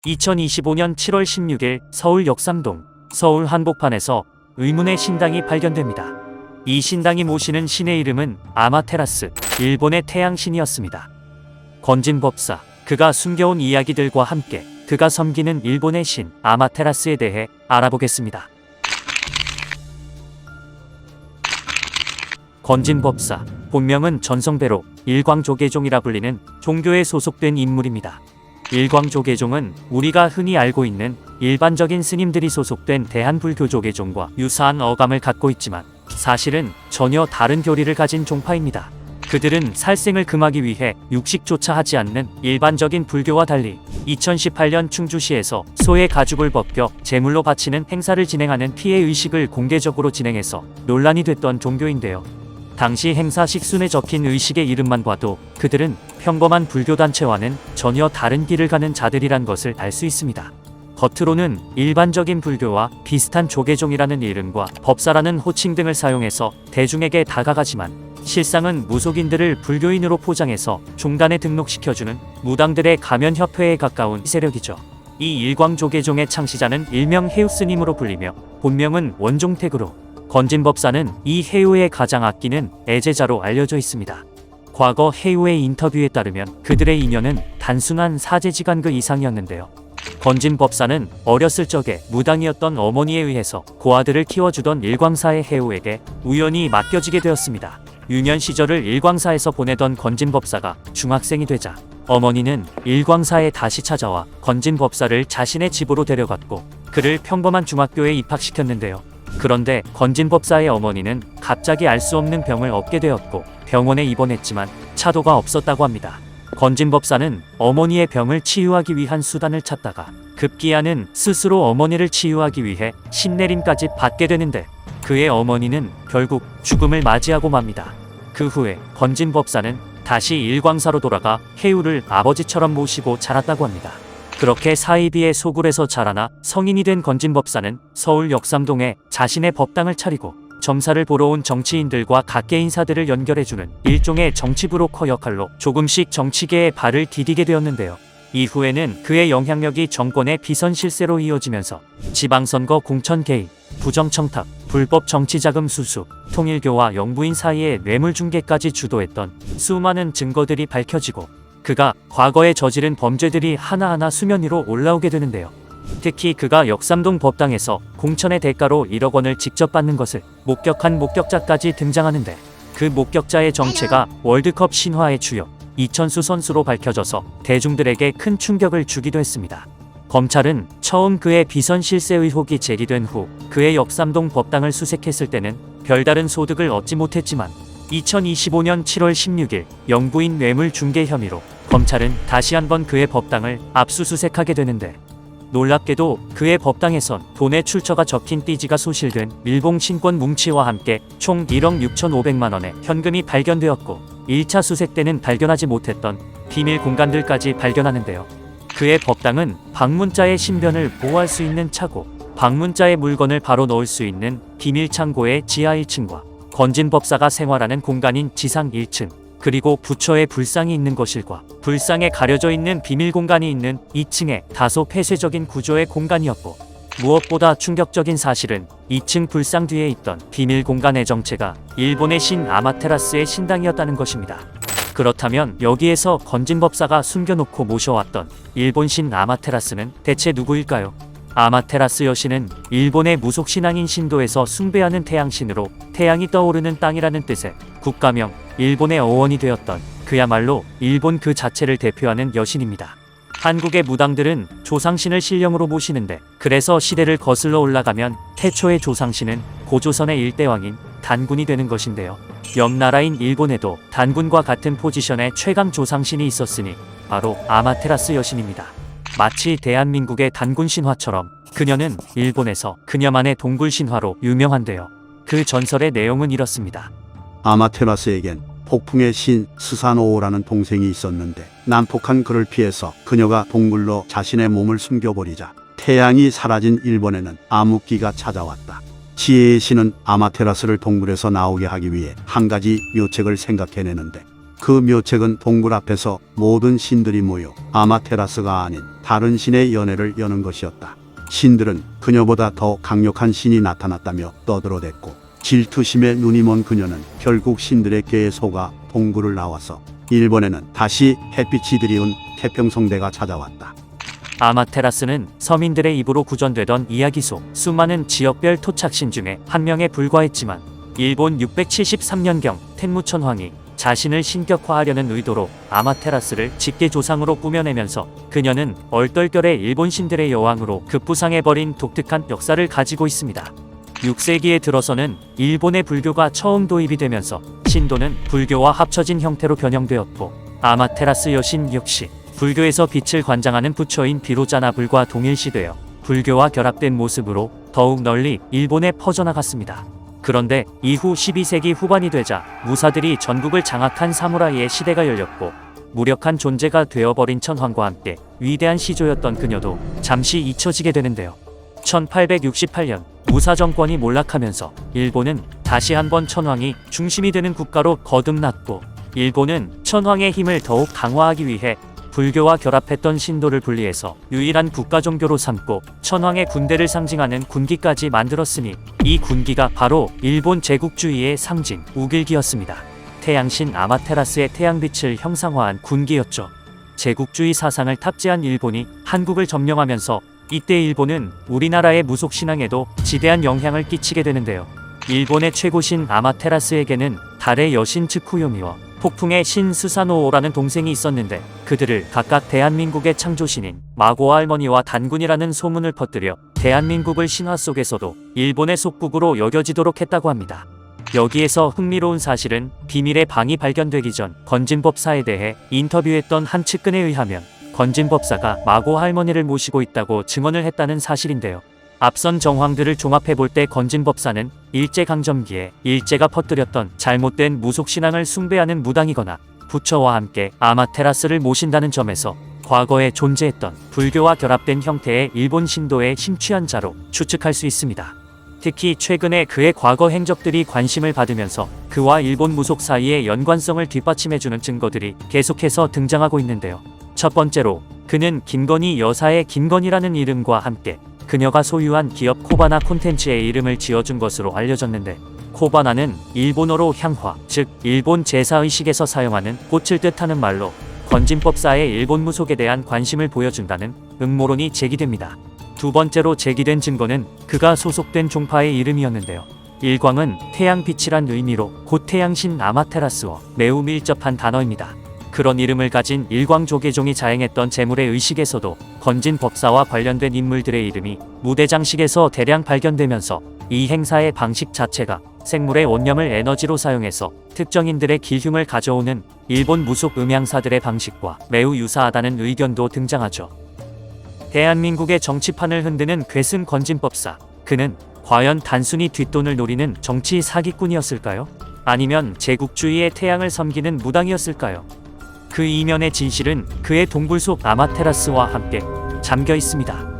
2025년 7월 16일 서울 역삼동 서울 한복판에서 의문의 신당이 발견됩니다. 이 신당이 모시는 신의 이름은 아마테라스, 일본의 태양신이었습니다. 건진법사, 그가 숨겨온 이야기들과 함께 그가 섬기는 일본의 신 아마테라스에 대해 알아보겠습니다. 건진법사, 본명은 전성배로 일광조계종이라 불리는 종교에 소속된 인물입니다. 일광조계종은 우리가 흔히 알고 있는 일반적인 스님들이 소속된 대한불교조계종과 유사한 어감을 갖고 있지만 사실은 전혀 다른 교리를 가진 종파입니다. 그들은 살생을 금하기 위해 육식조차 하지 않는 일반적인 불교와 달리 2018년 충주시에서 소의 가죽을 벗겨 제물로 바치는 행사를 진행하는 피해의식을 공개적으로 진행해서 논란이 됐던 종교인데요. 당시 행사 식순에 적힌 의식의 이름만 봐도 그들은 평범한 불교단체와는 전혀 다른 길을 가는 자들이란 것을 알 수 있습니다. 겉으로는 일반적인 불교와 비슷한 조계종이라는 이름과 법사라는 호칭 등을 사용해서 대중에게 다가가지만 실상은 무속인들을 불교인으로 포장해서 종단에 등록시켜주는 무당들의 가면협회에 가까운 세력이죠. 이 일광조계종의 창시자는 일명 해우스님으로 불리며 본명은 원종택으로 건진법사는 이 해우의 가장 아끼는 애제자로 알려져 있습니다. 과거 해우의 인터뷰에 따르면 그들의 인연은 단순한 사제지간 그 이상이었는데요. 건진법사는 어렸을 적에 무당이었던 어머니에 의해서 고아들을 키워주던 일광사의 해우에게 우연히 맡겨지게 되었습니다. 유년 시절을 일광사에서 보내던 건진법사가 중학생이 되자 어머니는 일광사에 다시 찾아와 건진법사를 자신의 집으로 데려갔고 그를 평범한 중학교에 입학시켰는데요. 그런데 건진법사의 어머니는 갑자기 알 수 없는 병을 얻게 되었고 병원에 입원했지만 차도가 없었다고 합니다. 건진법사는 어머니의 병을 치유하기 위한 수단을 찾다가 급기야는 스스로 어머니를 치유하기 위해 신내림까지 받게 되는데 그의 어머니는 결국 죽음을 맞이하고 맙니다. 그 후에 건진법사는 다시 일광사로 돌아가 해우를 아버지처럼 모시고 자랐다고 합니다. 그렇게 사이비의 소굴에서 자라나 성인이 된 건진법사는 서울 역삼동에 자신의 법당을 차리고 점사를 보러 온 정치인들과 각계 인사들을 연결해주는 일종의 정치 브로커 역할로 조금씩 정치계에 발을 디디게 되었는데요. 이후에는 그의 영향력이 정권의 비선 실세로 이어지면서 지방선거 공천 개입, 부정청탁, 불법 정치자금 수수, 통일교와 영부인 사이의 뇌물 중개까지 주도했던 수많은 증거들이 밝혀지고 그가 과거에 저지른 범죄들이 하나하나 수면 위로 올라오게 되는데요. 특히 그가 역삼동 법당에서 공천의 대가로 1억 원을 직접 받는 것을 목격한 목격자까지 등장하는데 그 목격자의 정체가 월드컵 신화의 주역 이천수 선수로 밝혀져서 대중들에게 큰 충격을 주기도 했습니다. 검찰은 처음 그의 비선 실세 의혹이 제기된 후 그의 역삼동 법당을 수색했을 때는 별다른 소득을 얻지 못했지만 2025년 7월 16일 영부인 뇌물 중개 혐의로 검찰은 다시 한번 그의 법당을 압수수색하게 되는데 놀랍게도 그의 법당에선 돈의 출처가 적힌 띠지가 소실된 밀봉 신권 뭉치와 함께 총 1억 6,500만 원의 현금이 발견되었고 1차 수색 때는 발견하지 못했던 비밀 공간들까지 발견하는데요. 그의 법당은 방문자의 신변을 보호할 수 있는 차고 방문자의 물건을 바로 넣을 수 있는 비밀 창고의 지하 1층과 건진법사가 생활하는 공간인 지상 1층 그리고 부처의 불상이 있는 거실과 불상에 가려져 있는 비밀 공간이 있는 2층의 다소 폐쇄적인 구조의 공간이었고 무엇보다 충격적인 사실은 2층 불상 뒤에 있던 비밀 공간의 정체가 일본의 신 아마테라스의 신당이었다는 것입니다. 그렇다면 여기에서 건진법사가 숨겨놓고 모셔왔던 일본 신 아마테라스는 대체 누구일까요? 아마테라스 여신은 일본의 무속신앙인 신도에서 숭배하는 태양신으로 태양이 떠오르는 땅이라는 뜻의 국가명 일본의 어원이 되었던 그야말로 일본 그 자체를 대표하는 여신입니다. 한국의 무당들은 조상신을 신령으로 모시는데 그래서 시대를 거슬러 올라가면 태초의 조상신은 고조선의 일대왕인 단군이 되는 것인데요. 옆 나라인 일본에도 단군과 같은 포지션의 최강 조상신이 있었으니 바로 아마테라스 여신입니다. 마치 대한민국의 단군 신화처럼 그녀는 일본에서 그녀만의 동굴 신화로 유명한데요. 그 전설의 내용은 이렇습니다. 아마테라스에겐 폭풍의 신 스사노오라는 동생이 있었는데 난폭한 그를 피해서 그녀가 동굴로 자신의 몸을 숨겨버리자 태양이 사라진 일본에는 암흑기가 찾아왔다. 지혜의 신은 아마테라스를 동굴에서 나오게 하기 위해 한 가지 묘책을 생각해내는데 그 묘책은 동굴 앞에서 모든 신들이 모여 아마테라스가 아닌 다른 신의 연애를 여는 것이었다. 신들은 그녀보다 더 강력한 신이 나타났다며 떠들어댔고 질투심에 눈이 먼 그녀는 결국 신들의 꾀에 속아 동굴을 나와서 일본에는 다시 햇빛이 드리운 태평성대가 찾아왔다. 아마테라스는 서민들의 입으로 구전되던 이야기 속 수많은 지역별 토착신 중에 한 명에 불과했지만 일본 673년경 텐무천황이 자신을 신격화하려는 의도로 아마테라스를 직계 조상으로 꾸며내면서 그녀는 얼떨결에 일본 신들의 여왕으로 급부상해버린 독특한 역사를 가지고 있습니다. 6세기에 들어서는 일본의 불교가 처음 도입이 되면서 신도는 불교와 합쳐진 형태로 변형되었고 아마테라스 여신 역시 불교에서 빛을 관장하는 부처인 비로자나불과 동일시되어 불교와 결합된 모습으로 더욱 널리 일본에 퍼져나갔습니다. 그런데 이후 12세기 후반이 되자 무사들이 전국을 장악한 사무라이의 시대가 열렸고 무력한 존재가 되어버린 천황과 함께 위대한 시조였던 그녀도 잠시 잊혀지게 되는데요. 1868년 무사 정권이 몰락하면서 일본은 다시 한번 천황이 중심이 되는 국가로 거듭났고 일본은 천황의 힘을 더욱 강화하기 위해 불교와 결합했던 신도를 분리해서 유일한 국가 종교로 삼고 천황의 군대를 상징하는 군기까지 만들었으니 이 군기가 바로 일본 제국주의의 상징 우길기였습니다. 태양신 아마테라스의 태양빛을 형상화한 군기였죠. 제국주의 사상을 탑재한 일본이 한국을 점령하면서 이때 일본은 우리나라의 무속신앙에도 지대한 영향을 끼치게 되는데요. 일본의 최고신 아마테라스에게는 달의 여신 츠쿠요미와 폭풍의 신 스사노오라는 동생이 있었는데 그들을 각각 대한민국의 창조신인 마고와 할머니와 단군이라는 소문을 퍼뜨려 대한민국을 신화 속에서도 일본의 속국으로 여겨지도록 했다고 합니다. 여기에서 흥미로운 사실은 비밀의 방이 발견되기 전 건진법사에 대해 인터뷰했던 한 측근에 의하면 건진법사가 마고 할머니를 모시고 있다고 증언을 했다는 사실인데요. 앞선 정황들을 종합해볼 때 건진법사는 일제강점기에 일제가 퍼뜨렸던 잘못된 무속신앙을 숭배하는 무당이거나 부처와 함께 아마테라스를 모신다는 점에서 과거에 존재했던 불교와 결합된 형태의 일본 신도의 심취한 자로 추측할 수 있습니다. 특히 최근에 그의 과거 행적들이 관심을 받으면서 그와 일본 무속 사이의 연관성을 뒷받침해주는 증거들이 계속해서 등장하고 있는데요. 첫 번째로 그는 김건희 여사의 김건희라는 이름과 함께 그녀가 소유한 기업 코바나 콘텐츠의 이름을 지어준 것으로 알려졌는데 코바나는 일본어로 향화, 즉 일본 제사의식에서 사용하는 꽃을 뜻하는 말로 건진법사의 일본 무속에 대한 관심을 보여준다는 음모론이 제기됩니다. 두 번째로 제기된 증거는 그가 소속된 종파의 이름이었는데요. 일광은 태양빛이란 의미로 곧 태양신 아마테라스와 매우 밀접한 단어입니다. 그런 이름을 가진 일광조계종이 자행했던 제물의 의식에서도 건진법사와 관련된 인물들의 이름이 무대 장식에서 대량 발견되면서 이 행사의 방식 자체가 생물의 원념을 에너지로 사용해서 특정인들의 기흉을 가져오는 일본 무속 음향사들의 방식과 매우 유사하다는 의견도 등장하죠. 대한민국의 정치판을 흔드는 괴승 건진법사, 그는 과연 단순히 뒷돈을 노리는 정치 사기꾼이었을까요? 아니면 제국주의의 태양을 섬기는 무당이었을까요? 그 이면의 진실은 그의 동굴 속 아마테라스와 함께 잠겨 있습니다.